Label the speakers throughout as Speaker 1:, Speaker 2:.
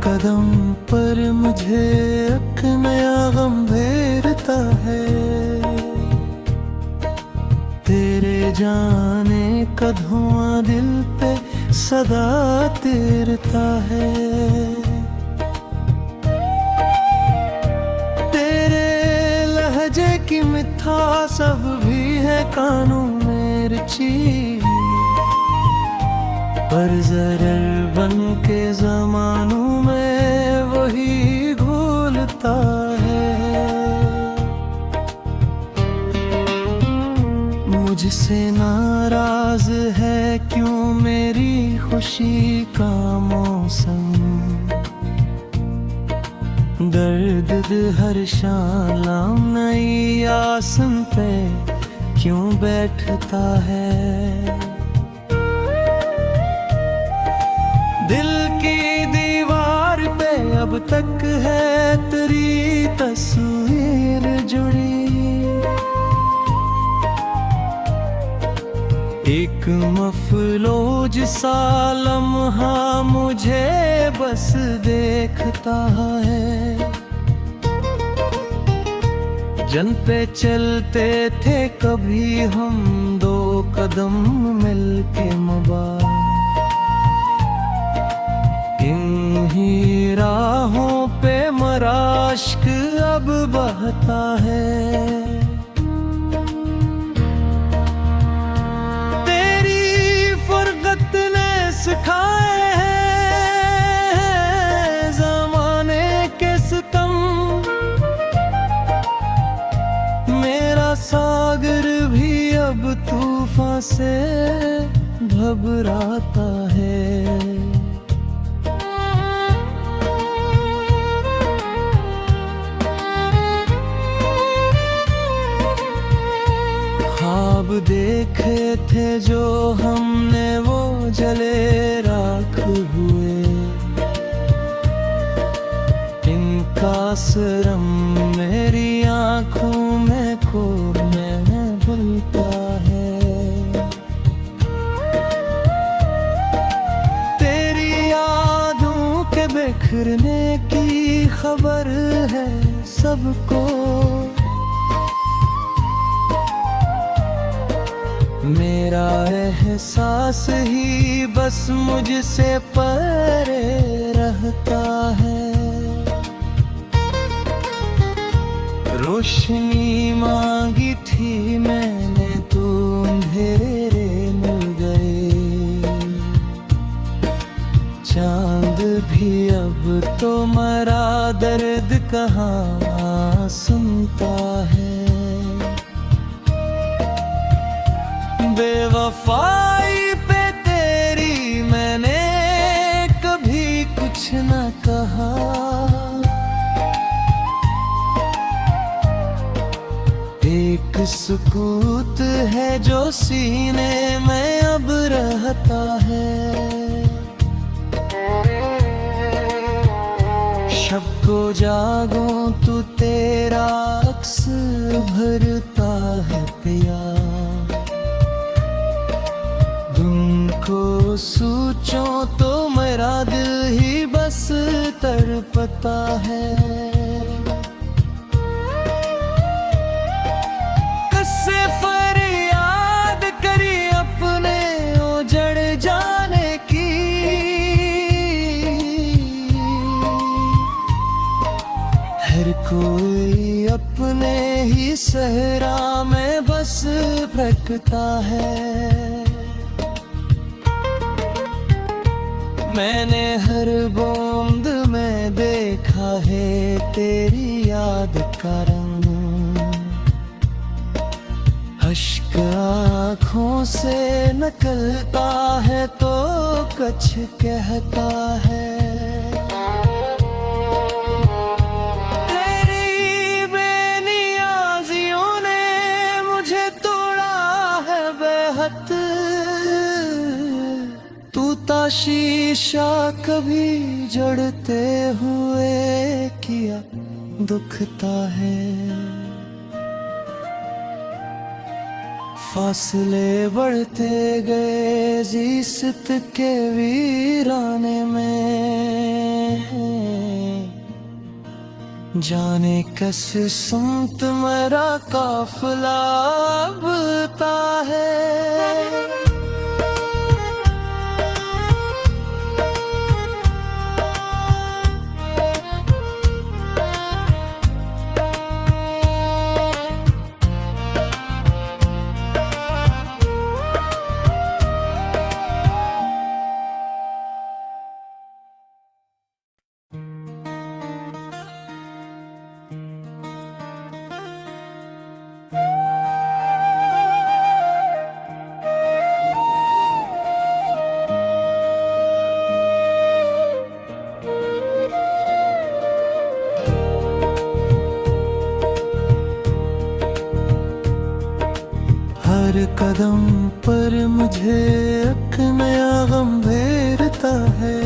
Speaker 1: कदम पर मुझे एक नया गम घेरता है। तेरे जाने का धुआं दिल पे सदा तैरता है। तेरे लहजे की मिठास सब भी है कानों में रची, पर जरर बन के जमानों में वही घोलता है। मुझसे नाराज है क्यों मेरी खुशी का मौसम, दर्द हर शाम नई आसन पे क्यों बैठता है। दिल की दीवार पे अब तक है तेरी तस्वीर जुड़ी, एक मफलोज सा लम्हा मुझे बस देखता है। जन पे चलते थे कभी हम दो कदम मिलके मुबारक, इन्हीं राहों पे मरा इश्क अब बहता है। तेरी फुरगत ने सिखाए हैं ज़माने के सितम, मेरा सागर भी अब तूफान से घबराता है। ख्वाब देखे थे जो हमने वो जले राख हुए, इनका सरम मेरी आँखों में को मैं भूलता है। तेरी यादों के बिखरने की खबर है सबको, मेरा एहसास ही बस मुझसे परे रहता है। रोशनी मांगी थी मैंने तो अंधेरे मिल गए, चांद भी अब तो मरा दर्द कहाँ सुनता है। बेवफाई पे तेरी मैंने कभी कुछ न कहा, एक सुकूत है जो सीने में अब रहता है। शब को जागूं तू तेरा अक्स भरता है प्यार, को सोचो तो मेरा दिल ही बस तड़पता है। कससे फरियाद करी अपने उजड़ जाने की, हर कोई अपने ही सहरा में बस भटकता है। मैंने हर बूंद में देखा है तेरी याद का रंग, अश्क आँखों से निकलता है तो कुछ कहता है। तेरी बेनियाजियों ने मुझे तोड़ा है बेहद, टूटा शीशा कभी जड़ते हुए किया दुखता है। फासले बढ़ते गए जिस्त के वीराने में, जाने कैसे सुनत मेरा काफिला अबता है। हर कदम पर मुझे एक नया गम घेरता है।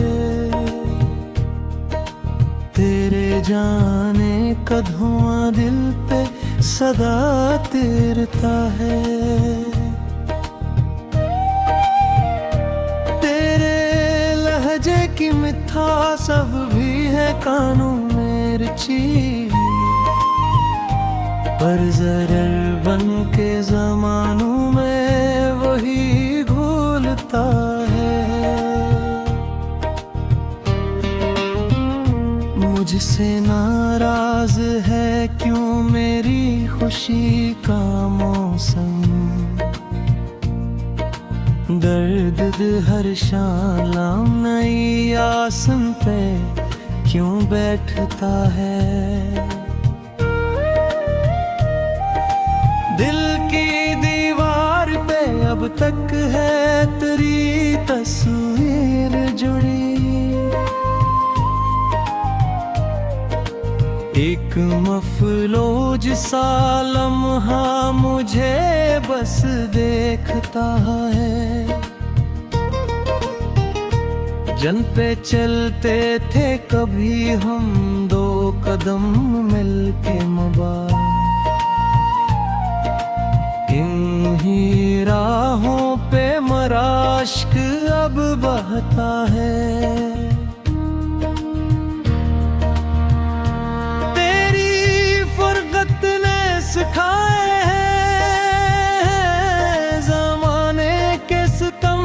Speaker 1: तेरे जाने का धुआं दिल पे सदा तैरता है। तेरे लहजे की मिठास सब भी है कानों में रची, पर ज़रर बन के ज़मानों में वही घोलता है। मुझसे नाराज़ है क्यों मेरी खुशी का मौसम, दर्द हर शाम नई आसन पे क्यों बैठता है। दिल की दीवार पे अब तक है तेरी तस्वीर जुड़ी, एक मफलोज सा लम्हा मुझे बस देखता है। जन पे चलते थे कभी हम दो कदम मिलके मुबारक, इन्हीं राहों पे मराश्क अब बहता है। तेरी फुरगत ने सिखाए हैं ज़माने के सितम,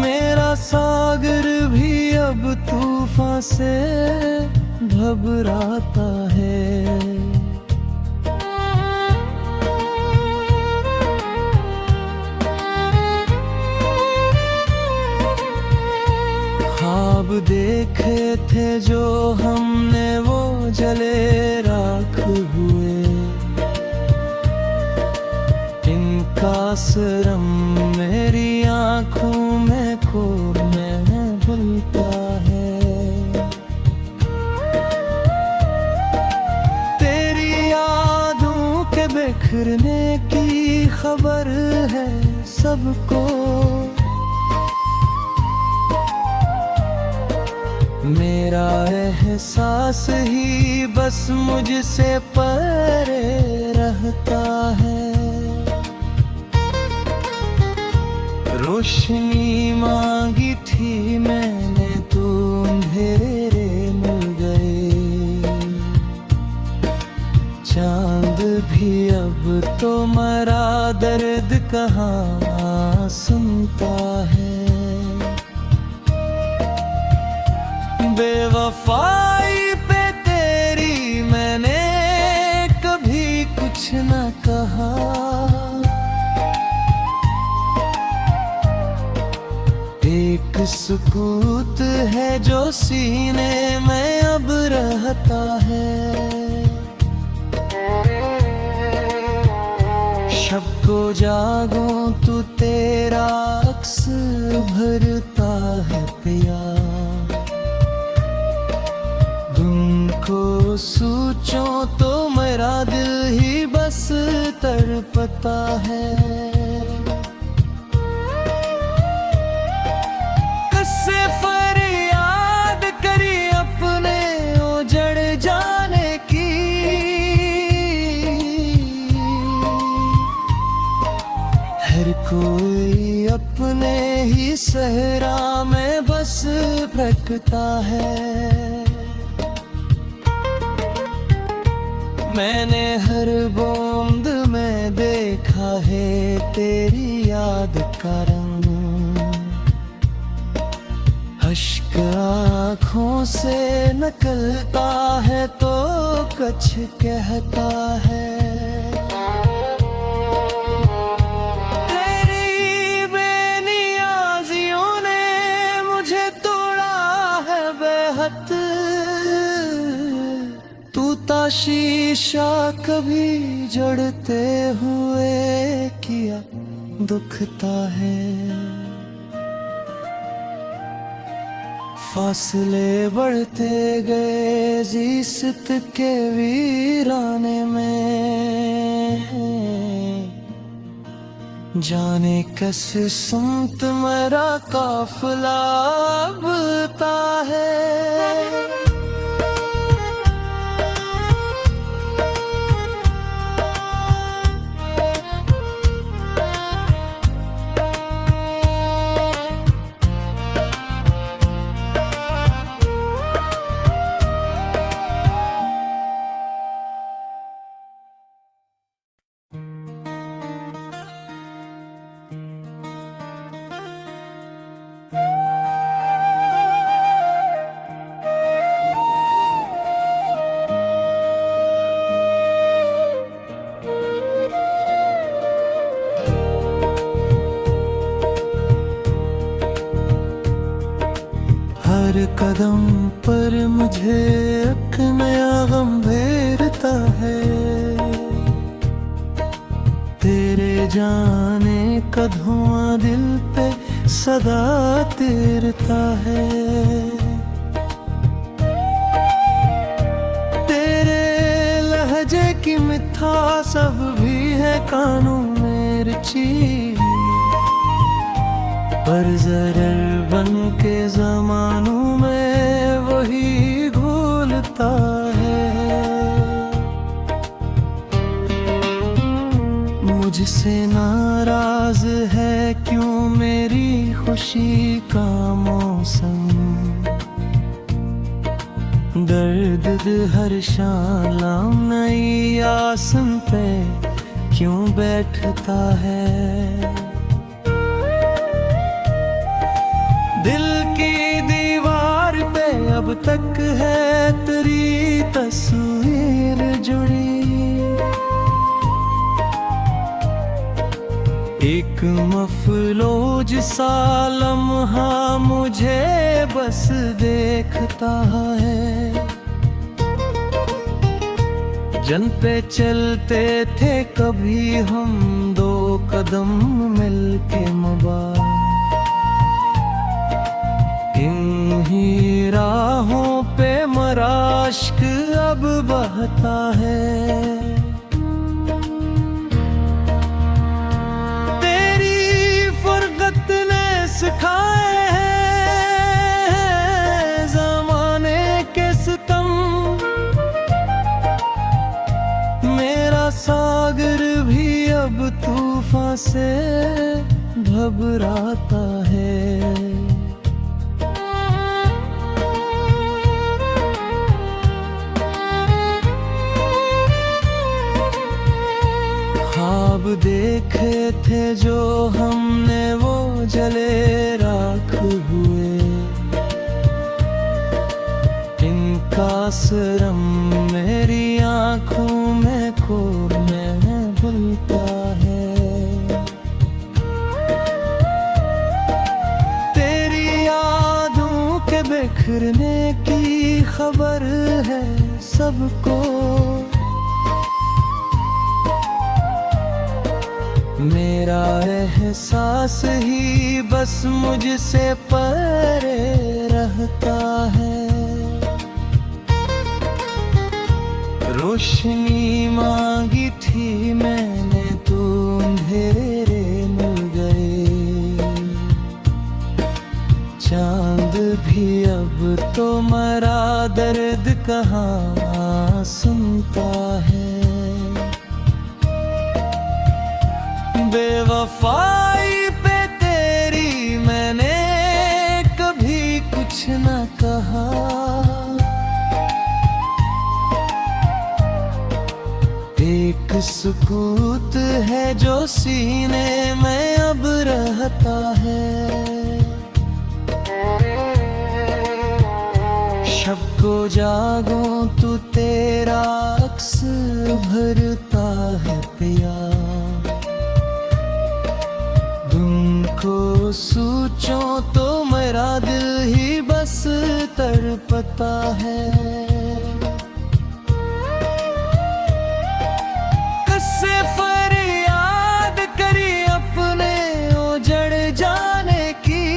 Speaker 1: मेरा सागर भी अब तूफान से घबराता है। ख्वाब देखे थे जो हमने वो जले राख हुए, इनका सरम मेरी आँखों में खो मैं भूलता है। तेरी यादों के बिखरने की खबर है सबको, मेरा एहसास ही बस मुझसे परे रहता है। रोशनी मांगी थी मैंने तो अंधेरे मिल गए, चांद भी अब तो मरा दर्द कहाँ सुनता है। बेवफाई पे तेरी मैंने कभी कुछ न कहा, एक सुकूत है जो सीने में अब रहता है। शब को जागूं तू तेरा अक्स भरता है प्यार, को सोचो तो मेरा दिल ही बस तड़पता है। कससे फरियाद करी अपने उजड़ जाने की, हर कोई अपने ही सहरा में बस महकता है। मैंने हर बूंद में देखा है तेरी याद का रंग, अश्क आँखों से निकलता है तो कुछ कहता है। तेरी बेनियाजियों ने मुझे तोड़ा है बेहद, टूटा शीशा कभी जड़ते हुए किया दुखता है। फासले बढ़ते गए जीसत के वीराने में, जाने किस सुमत मेरा काफिला अबता है। हर कदम पर मुझे एक नया गम घेरता है, तेरे जाने का धुआं दिल पे सदा तैरता है। तेरे लहजे की मिठास अब भी है कानों में रची, पर ज़रर बन के ज़मानों में वही घोलता है। मुझसे नाराज़ है क्यों मेरी खुशी का मौसम, दर्द हर शाम नई आसन पे क्यों बैठता है। दिल की दीवार पे अब तक है तेरी तस्वीर जुड़ी, एक मफलोज सा लम्हा मुझे बस देखता है। जन पे चलते थे कभी हम दो कदम मिलके मुबारक, इन्हीं राहों पे मराश्क अब बहता है। तेरी फुरगत ने सिखाए हैं ज़माने के सितम, मेरा सागर भी अब तूफान से घबराता है। ख्वाब देखे थे जो हमने वो जले राख हुए, इनका सरम मेरी आँखों में को मैं भूलता है। तेरी यादों के बिखरने की खबर है सबको, मेरा एहसास ही बस मुझसे परे रहता है। रोशनी मांगी थी मैंने तो अंधेरे मिल गए, चांद भी अब तो मरा दर्द कहाँ सुनता है। बेवफाई पे तेरी मैंने कभी कुछ न एक सुकूत है जो सीने में अब रहता है। शब को जागूं तू तेरा अक्स भरता है पिया। धुन को सोचूं तो मेरा दिल ही बस तड़पता है। कससे फरियाद करी अपने उजड़ जाने की।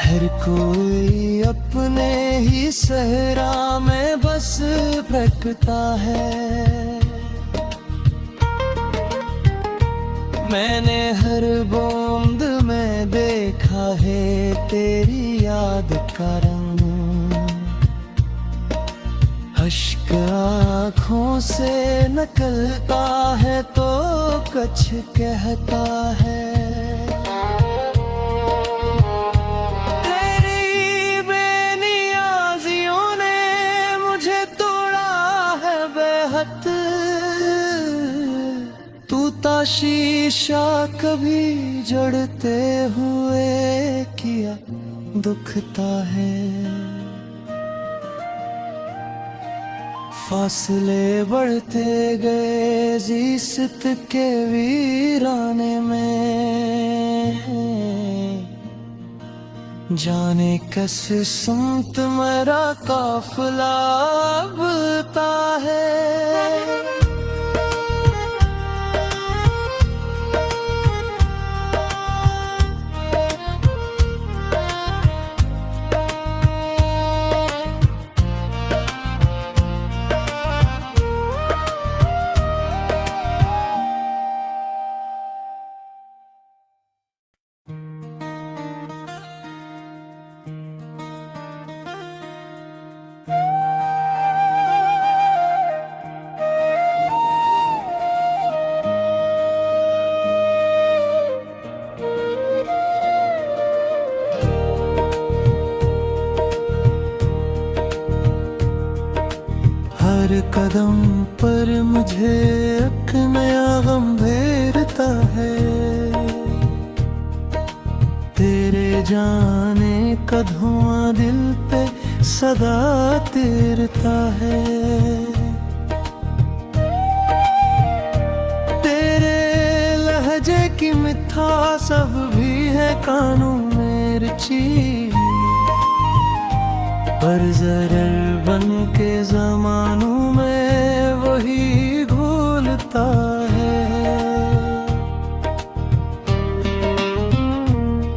Speaker 1: हर कोई अपने ही सहरा में बस भटकता है। मैंने हर बूंद में देखा है तेरी याद का रंग। अश्क आँखों से निकलता है तो कुछ कहता है। तेरी बेनियाजियों ने मुझे तोड़ा है बेहद। टूटा शीशा कभी जड़ते हुए किया दुखता है। फासले बढ़ते गए जिस्त के वीराने में। जाने किस सुमत मेरा काफिला अबता है। हर कदम पर मुझे एक नया गम घेरता है। तेरे जाने का धुआं दिल पे सदा तैरता है। तेरे लहजे की मिठास सब भी है कानों में रची। पर ज़रर बन के ज़मानों में वही घोलता है।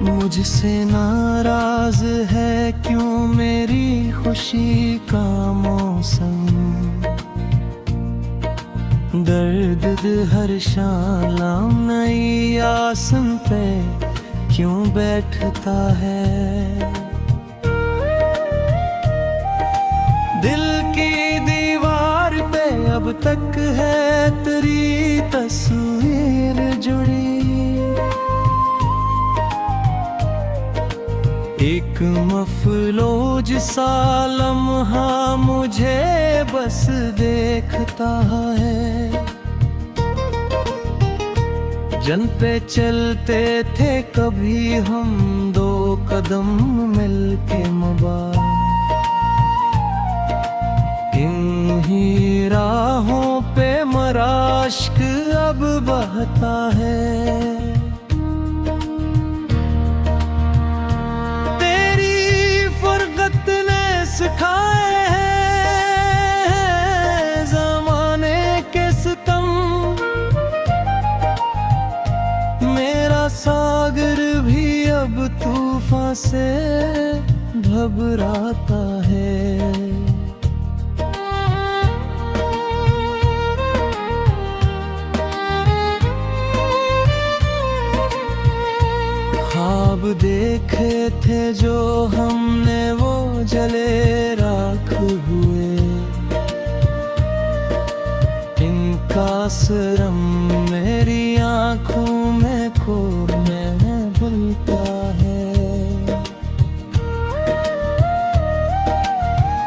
Speaker 1: मुझसे नाराज़ है क्यों मेरी खुशी का मौसम। दर्द हर शाम नई आसम पे क्यों बैठता है। दिल की दीवार पे अब तक है तेरी तस्वीर जुड़ी। एक मफलोज सा लम्हा मुझे बस देखता है। जन पे चलते थे कभी हम दो कदम मिलके मुबारक। इन्हीं राहों पे मराश्क अब बहता है। तेरी फुरगत ने सिखाए हैं ज़माने के सितम। मेरा सागर भी अब तूफान से घबराता है। ख्वाब देखे थे जो हमने वो जले राख हुए। इनका सरम मेरी आँखों में खो मैं भूलता है।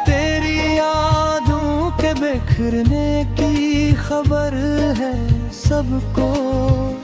Speaker 1: तेरी बिखरने की खबर है सबको।